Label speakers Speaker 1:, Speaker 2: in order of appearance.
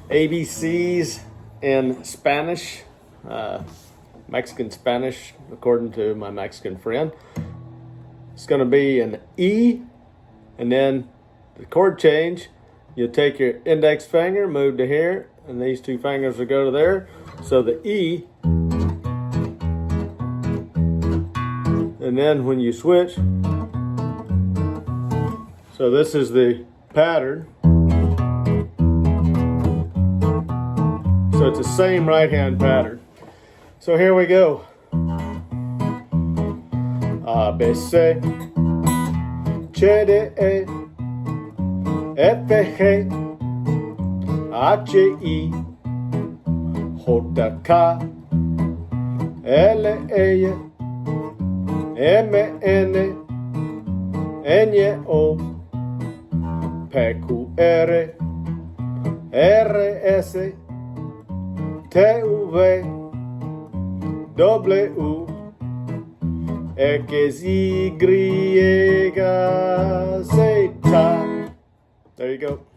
Speaker 1: ABCs in Spanish, Mexican Spanish, according to my Mexican friend. It's going to be an E, and then the chord change. You'll take your index finger, move to here, and these two fingers will go to there. So the E, and then when you switch, so this is the pattern. So it's the same right hand pattern. So here we go. A, B, C, C, D, E, F, G, H, I, J, K, L, M, N, N, O, P, Q, R, S, T, V, W, X, Y, Z. There you go.